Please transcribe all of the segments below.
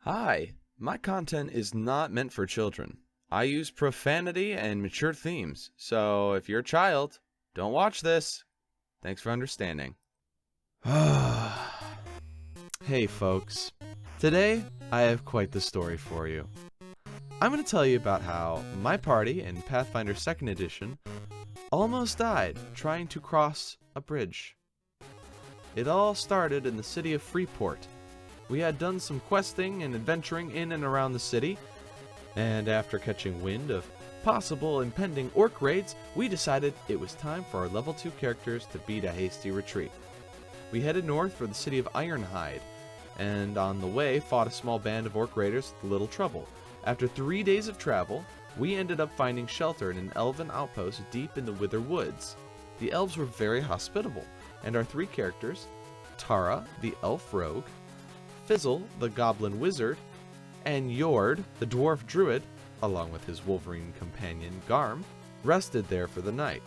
Hi, my content is not meant for children. I use profanity and mature themes, so if you're a child, don't watch this. Thanks for understanding. Hey folks, today I have quite the story for you. I'm going to tell you about how my party in Pathfinder 2nd Edition almost died trying to cross a bridge. It all started in the city of Freeport. We had done some questing and adventuring in and around the city, and after catching wind of possible impending orc raids, we decided it was time for our level 2 characters to beat a hasty retreat. We headed north for the city of Ironhide, and on the way fought a small band of orc raiders with little trouble. After 3 days of travel, we ended up finding shelter in an elven outpost deep in the Wither Woods. The elves were very hospitable, and our 3 characters, Tara, the elf rogue, Fizzle, the goblin wizard, and Yord, the dwarf druid, along with his wolverine companion Garm, rested there for the night.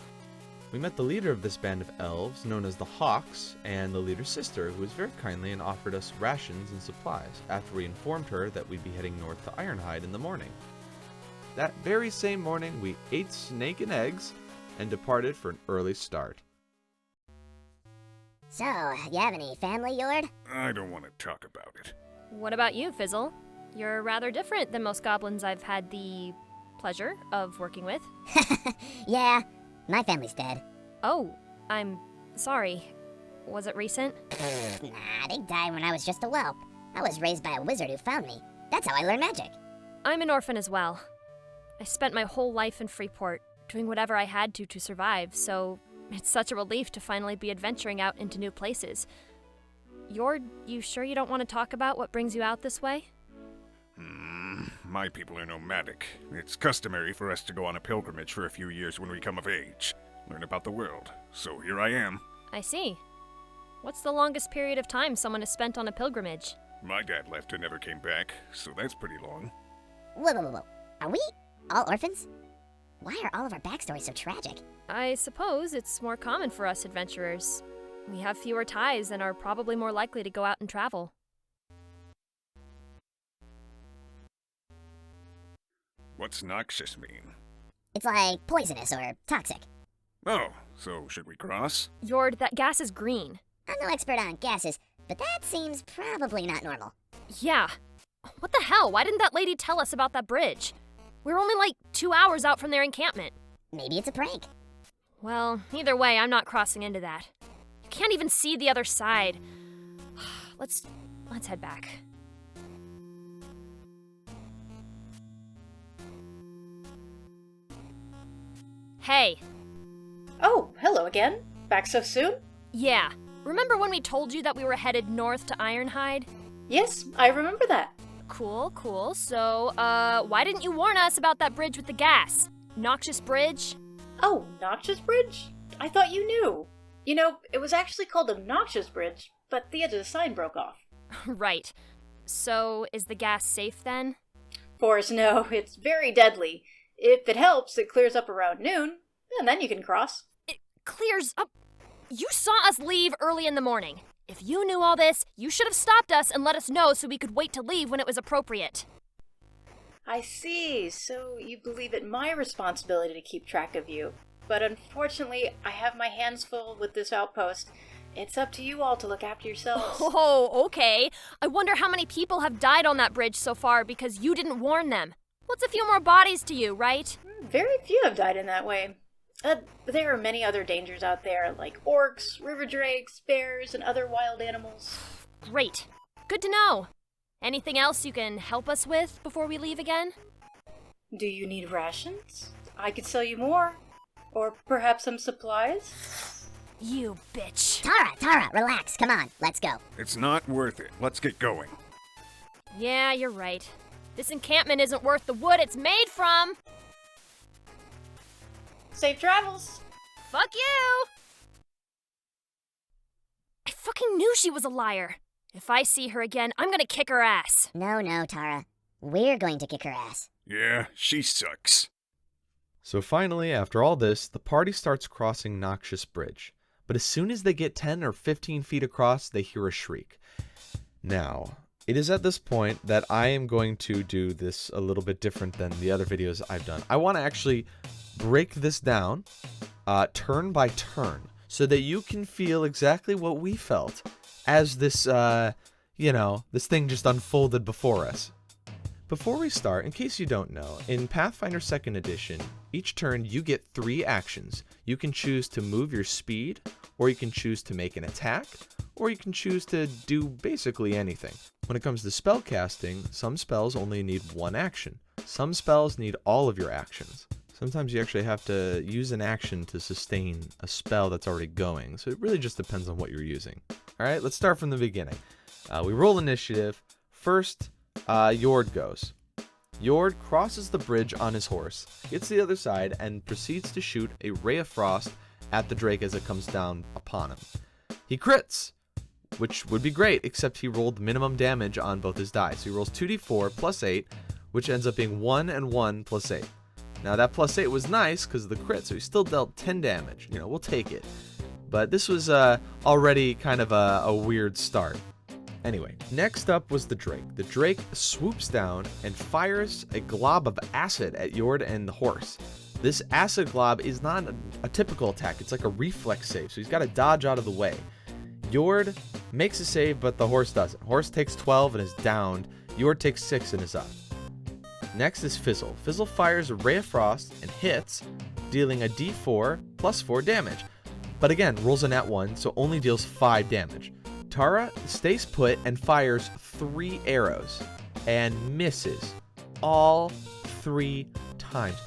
We met the leader of this band of elves, known as the Hawks, and the leader's sister, who was very kindly and offered us rations and supplies after we informed her that we'd be heading north to Ironhide in the morning. That very same morning, we ate snake and eggs and departed for an early start. So, you have any family, Yord? I don't want to talk about it. What about you, Fizzle? You're rather different than most goblins I've had the pleasure of working with. Yeah, my family's dead. Oh, I'm sorry. Was it recent? Nah, they died when I was just a whelp. I was raised by a wizard who found me. That's how I learned magic. I'm an orphan as well. I spent my whole life in Freeport, doing whatever I had to survive, so it's such a relief to finally be adventuring out into new places. You sure you don't want to talk about what brings you out this way? My people are nomadic. It's customary for us to go on a pilgrimage for a few years when we come of age. Learn about the world. So here I am. I see. What's the longest period of time someone has spent on a pilgrimage? My dad left and never came back, so that's pretty long. Whoa. Are we all orphans? Why are all of our backstories so tragic? I suppose it's more common for us adventurers. We have fewer ties and are probably more likely to go out and travel. What's noxious mean? It's like poisonous or toxic. Oh, so should we cross? Yord, that gas is green. I'm no expert on gases, but that seems probably not normal. Yeah. What the hell? Why didn't that lady tell us about that bridge? We're only like 2 hours out from their encampment. Maybe it's a prank. Well, either way, I'm not crossing into that. You can't even see the other side. Let's head back. Hey. Oh, hello again. Back so soon? Yeah. Remember when we told you that we were headed north to Ironhide? Yes, I remember that. Cool. So, why didn't you warn us about that bridge with the gas? Noxious Bridge? Oh, Noxious Bridge? I thought you knew. You know, it was actually called a Noxious Bridge, but the edge of the sign broke off. Right. So, is the gas safe then? Forrest, no, it's very deadly. If it helps, it clears up around noon, and then you can cross. It clears up? You saw us leave early in the morning. If you knew all this, you should have stopped us and let us know so we could wait to leave when it was appropriate. I see, so you believe it my responsibility to keep track of you. But unfortunately, I have my hands full with this outpost. It's up to you all to look after yourselves. Oh, okay. I wonder how many people have died on that bridge so far because you didn't warn them. What's a few more bodies to you, right? Very few have died in that way. There are many other dangers out there, like orcs, river drakes, bears, and other wild animals. Great. Good to know. Anything else you can help us with before we leave again? Do you need rations? I could sell you more. Or perhaps some supplies? You bitch. Tara, relax. Come on, let's go. It's not worth it. Let's get going. Yeah, you're right. This encampment isn't worth the wood it's made from. Safe travels. Fuck you! I fucking knew she was a liar. If I see her again, I'm gonna kick her ass. No, Tara. We're going to kick her ass. Yeah, she sucks. So finally, after all this, the party starts crossing Noxious Bridge. But as soon as they get 10 or 15 feet across, they hear a shriek. Now, It is at this point that I am going to do this a little bit different than the other videos I've done. I want to actually break this down turn by turn so that you can feel exactly what we felt as this, this thing just unfolded before us. Before we start, in case you don't know, in Pathfinder 2nd Edition, each turn you get 3 actions. You can choose to move your speed, or you can choose to make an attack, or you can choose to do basically anything. When it comes to spell casting, some spells only need 1 action. Some spells need all of your actions. Sometimes you actually have to use an action to sustain a spell that's already going, so it really just depends on what you're using. Alright, let's start from the beginning. We roll initiative. First, Yord goes. Yord crosses the bridge on his horse, gets to the other side, and proceeds to shoot a ray of frost at the drake as it comes down upon him. He crits, which would be great, except he rolled minimum damage on both his dice. So he rolls 2d4 plus 8, which ends up being 1 and 1 plus 8. Now that plus 8 was nice because of the crit, so he still dealt 10 damage. We'll take it. But this was already kind of a weird start. Anyway, next up was the drake. The drake swoops down and fires a glob of acid at Yord and the horse. This acid glob is not a typical attack. It's like a reflex save, so he's got to dodge out of the way. Yord makes a save, but the horse doesn't. Horse takes 12 and is downed. Yord takes 6 and is up. Next is Fizzle. Fizzle fires a ray of frost and hits, dealing a d4 plus 4 damage. But again, rolls a nat 1, so only deals 5 damage. Tara stays put and fires 3 arrows and misses all 3 times.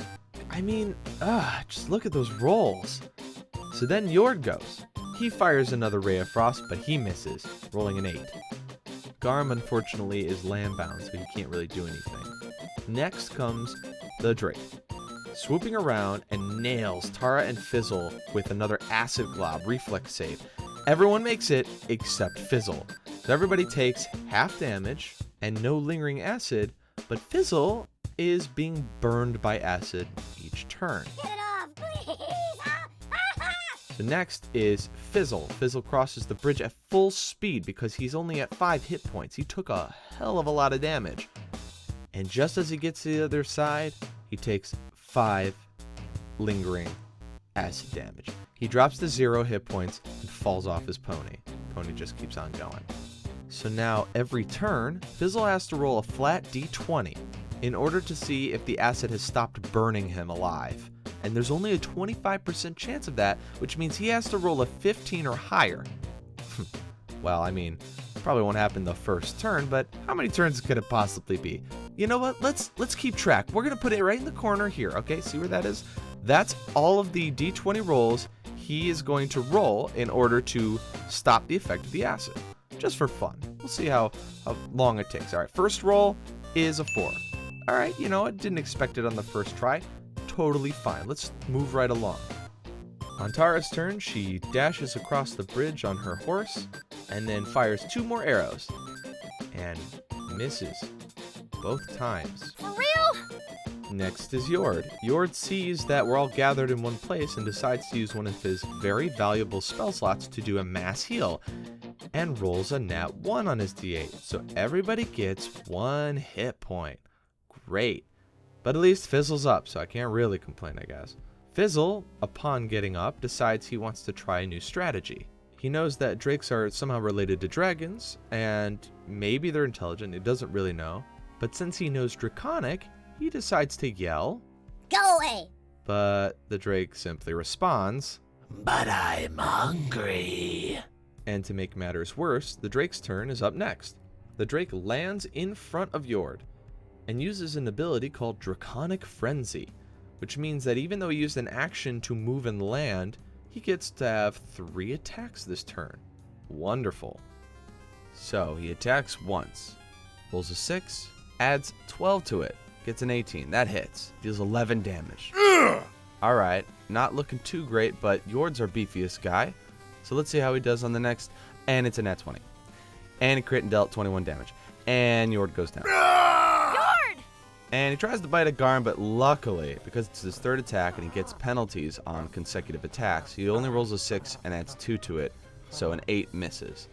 I mean, just look at those rolls. So then Yord goes. He fires another ray of frost, but he misses, rolling an 8. Garm, unfortunately, is land-bound, so he can't really do anything. Next comes the drake, swooping around and nails Tara and Fizzle with another acid glob reflex save. Everyone makes it except Fizzle. So everybody takes half damage and no lingering acid, but Fizzle is being burned by acid each turn. Get it off, please! So next is Fizzle. Fizzle crosses the bridge at full speed because he's only at 5 hit points. He took a hell of a lot of damage. And just as he gets to the other side, he takes 5 lingering acid damage. He drops to 0 hit points and falls off his pony. Pony just keeps on going. So now every turn, Fizzle has to roll a flat d20 in order to see if the acid has stopped burning him alive. And there's only a 25% chance of that, which means he has to roll a 15 or higher. Well, I mean, probably won't happen the first turn, but how many turns could it possibly be? You know what? Let's keep track. We're going to put it right in the corner here, okay? See where that is? That's all of the d20 rolls he is going to roll in order to stop the effect of the acid. Just for fun. We'll see how long it takes. All right, first roll is a 4. All right, you know what? Didn't expect it on the first try. Totally fine. Let's move right along. On Tara's turn, she dashes across the bridge on her horse and then fires 2 more arrows and misses both times. For real? Next is Yord. Yord sees that we're all gathered in one place and decides to use one of his very valuable spell slots to do a mass heal and rolls a nat 1 on his d8. So everybody gets 1 hit point. Great. But at least Fizzle's up, so I can't really complain, I guess. Fizzle, upon getting up, decides he wants to try a new strategy. He knows that drakes are somehow related to dragons, and maybe they're intelligent, he doesn't really know. But since he knows Draconic, he decides to yell. Go away! But the drake simply responds, But I'm hungry. And to make matters worse, the drake's turn is up next. The drake lands in front of Yord and uses an ability called Draconic Frenzy, which means that even though he used an action to move and land, he gets to have 3 attacks this turn. Wonderful. So he attacks once, rolls a 6, adds 12 to it, gets an 18. That hits, deals 11 damage. Alright, not looking too great, but Yord's our beefiest guy. So let's see how he does on the next, and it's a nat 20. And he crit and dealt 21 damage. And Yord goes down. And he tries to bite a Garm, but luckily, because it's his 3rd attack and he gets penalties on consecutive attacks, he only rolls a 6 and adds 2 to it, so an 8 misses.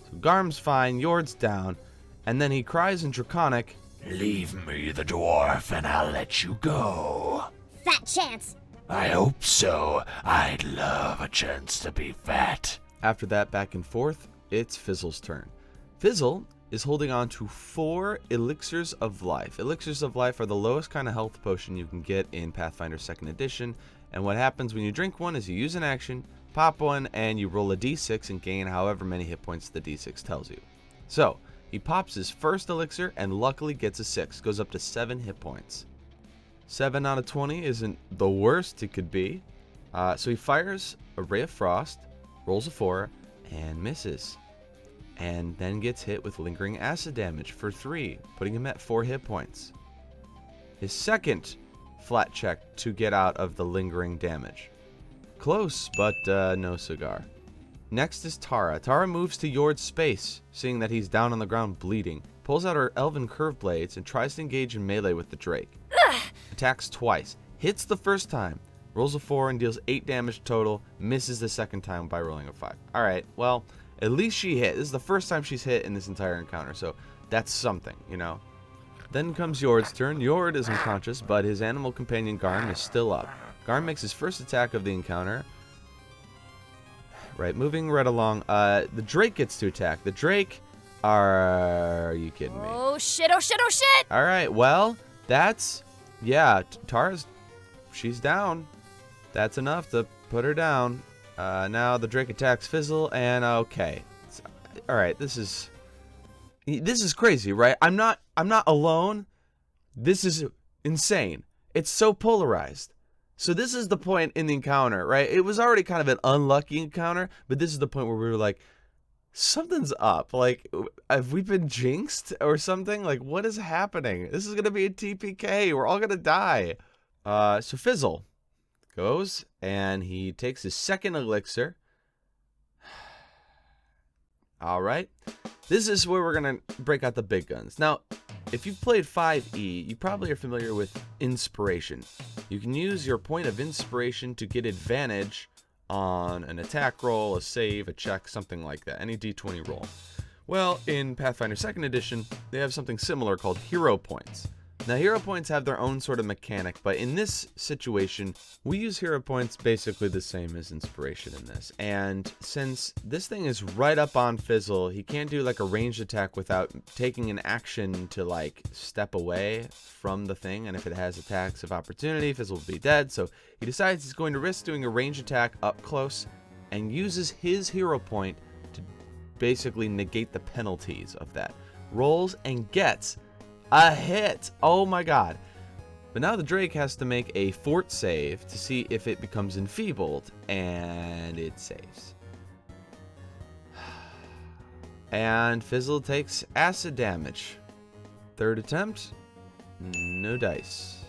So Garm's fine, Yord's down, And then he cries in Draconic, Leave me, the dwarf, and I'll let you go. Fat chance. I hope so. I'd love a chance to be fat. After that back and forth, it's Fizzle's turn. Fizzle is holding on to 4 Elixirs of Life. Elixirs of Life are the lowest kind of health potion you can get in Pathfinder 2nd Edition. And what happens when you drink one is you use an action, pop one, and you roll a d6 and gain however many hit points the d6 tells you. So, he pops his first elixir and luckily gets a 6. Goes up to 7 hit points. 7 out of 20 isn't the worst it could be. So he fires a Ray of Frost, rolls a 4, and misses. And then gets hit with Lingering Acid damage for 3, putting him at 4 hit points. His second flat check to get out of the lingering damage. Close, but no cigar. Next is Tara. Tara moves to Yord's space, seeing that he's down on the ground bleeding. Pulls out her elven curve blades and tries to engage in melee with the Drake. Attacks twice. Hits the first time. Rolls a 4 and deals 8 damage total. Misses the second time by rolling a 5. Alright, well, at least she hit. This is the first time she's hit in this entire encounter, so that's something, you know. Then comes Yord's turn. Yord is unconscious, but his animal companion Garm is still up. Garm makes his first attack of the encounter. Right, moving right along. The Drake gets to attack. The Drake are you kidding me? Oh shit, oh shit, oh shit! Alright, well, that's... Yeah, Tara's... She's down. That's enough to put her down. Now the Drake attacks Fizzle, and okay. Alright, this is crazy, right? I'm not alone. This is insane. It's so polarized. So this is the point in the encounter, right? It was already kind of an unlucky encounter, but this is the point where we were like, something's up. Like, have we been jinxed or something? Like, what is happening? This is going to be a TPK. We're all going to die. So Fizzle goes, and he takes his second elixir. All right. This is where we're going to break out the big guns. Now, if you've played 5e, you probably are familiar with Inspiration. You can use your point of Inspiration to get advantage on an attack roll, a save, a check, something like that. Any d20 roll. Well, in Pathfinder 2nd Edition, they have something similar called Hero Points. Now, Hero Points have their own sort of mechanic, but in this situation, we use Hero Points basically the same as Inspiration in this. And since this thing is right up on Fizzle, he can't do like a ranged attack without taking an action to like step away from the thing. And if it has attacks of opportunity, Fizzle will be dead. So he decides he's going to risk doing a ranged attack up close and uses his Hero Point to basically negate the penalties of that. Rolls and gets a hit! Oh my god. But now the Drake has to make a fort save to see if it becomes enfeebled, and it saves. And Fizzle takes acid damage. Third attempt, no dice.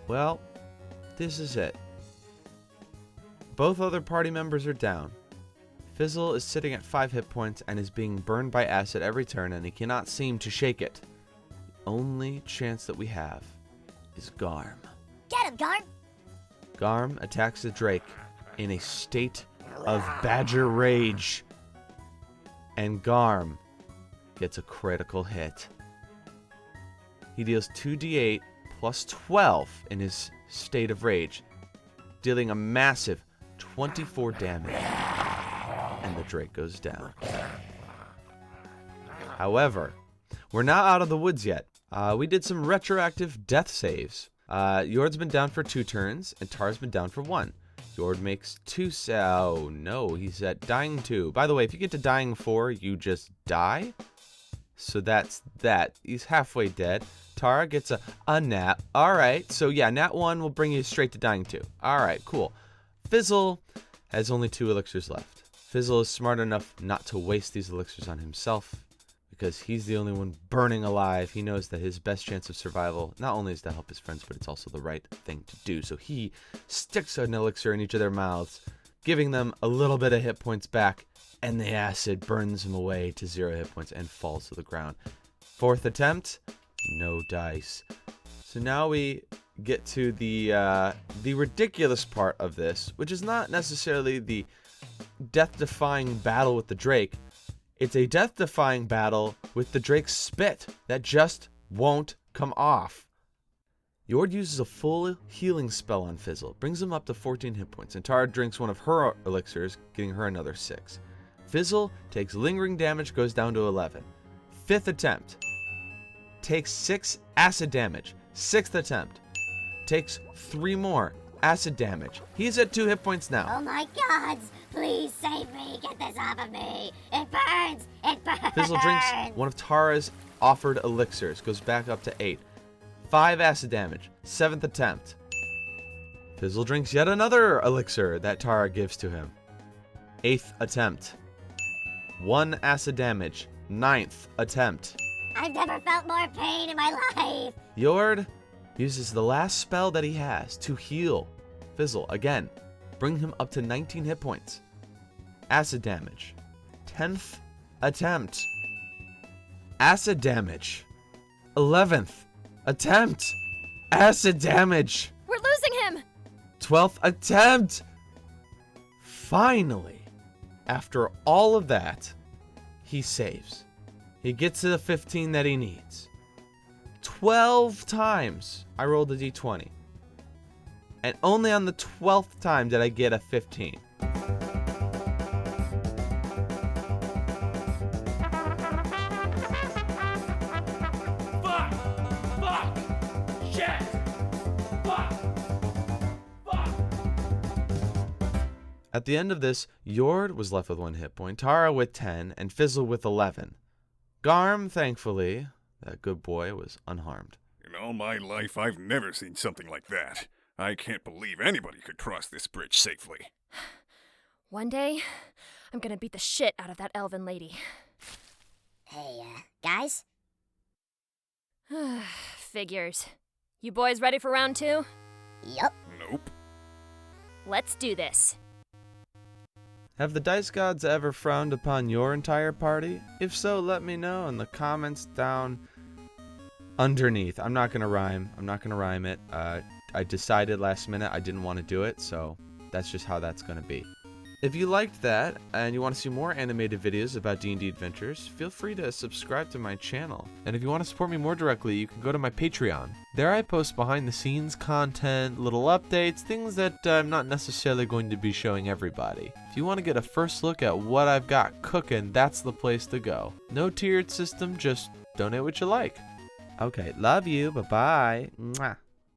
Well, this is it. Both other party members are down. Fizzle is sitting at 5 hit points and is being burned by acid every turn, and he cannot seem to shake it. The only chance that we have is Garm. Get him, Garm! Garm attacks the Drake in a state of badger rage. And Garm gets a critical hit. He deals 2d8 plus 12 in his state of rage, dealing a massive 24 damage. And the Drake goes down. However, we're not out of the woods yet. We did some retroactive death saves. Yord's been down for 2 turns, and Tar's been down for 1. Yord makes 2. Oh no, he's at dying 2. By the way, if you get to dying 4, you just die. So that's that. He's halfway dead. Tara gets a nat. Alright, so yeah, nat 1 will bring you straight to dying 2. Alright, cool. Fizzle has only 2 elixirs left. Fizzle is smart enough not to waste these elixirs on himself, because he's the only one burning alive. He knows that his best chance of survival not only is to help his friends, but it's also the right thing to do. So he sticks an elixir in each of their mouths, giving them a little bit of hit points back, and the acid burns him away to 0 hit points and falls to the ground. 4th attempt, no dice. So now we get to the ridiculous part of this, which is not necessarily the death-defying battle with the Drake. It's a death-defying battle with the Drake's spit that just won't come off. Yord uses a full healing spell on Fizzle, brings him up to 14 hit points, and Tara drinks one of her elixirs, getting her another 6. Fizzle takes lingering damage, goes down to 11. 5th attempt. Takes 6 acid damage. 6th attempt. Takes 3 more acid damage. He's at 2 hit points now. Oh my gods! Please save me! Get this off of me! It burns! It burns! Fizzle drinks one of Tara's offered elixirs, goes back up to 8. 5 acid damage. 7th attempt. Fizzle drinks yet another elixir that Tara gives to him. 8th attempt. 1 acid damage. 9th attempt. I've never felt more pain in my life! Yord uses the last spell that he has to heal Fizzle again, bring him up to 19 hit points. Acid damage. 10th attempt. Acid damage. 11th attempt. Acid damage. We're losing him! 12th attempt. Finally, after all of that, he saves. He gets to the 15 that he needs. 12 times I rolled a d20. And only on the 12th time did I get a 15. At the end of this, Yord was left with 1 hit point, Tara with 10, and Fizzle with 11. Garm, thankfully, that good boy, was unharmed. In all my life, I've never seen something like that. I can't believe anybody could cross this bridge safely. One day, I'm gonna beat the shit out of that elven lady. Hey, guys? Figures. You boys ready for round 2? Yup. Nope. Let's do this. Have the dice gods ever frowned upon your entire party? If so, let me know in the comments down underneath. I'm not gonna rhyme it. I decided last minute I didn't want to do it, so that's just how that's gonna be. If you liked that and you want to see more animated videos about D&D adventures, feel free to subscribe to my channel. And if you want to support me more directly, you can go to my Patreon. There I post behind the scenes content, little updates, things that I'm not necessarily going to be showing everybody. If you want to get a first look at what I've got cooking, that's the place to go. No tiered system, just donate what you like. Okay, love you, bye-bye. Mwah.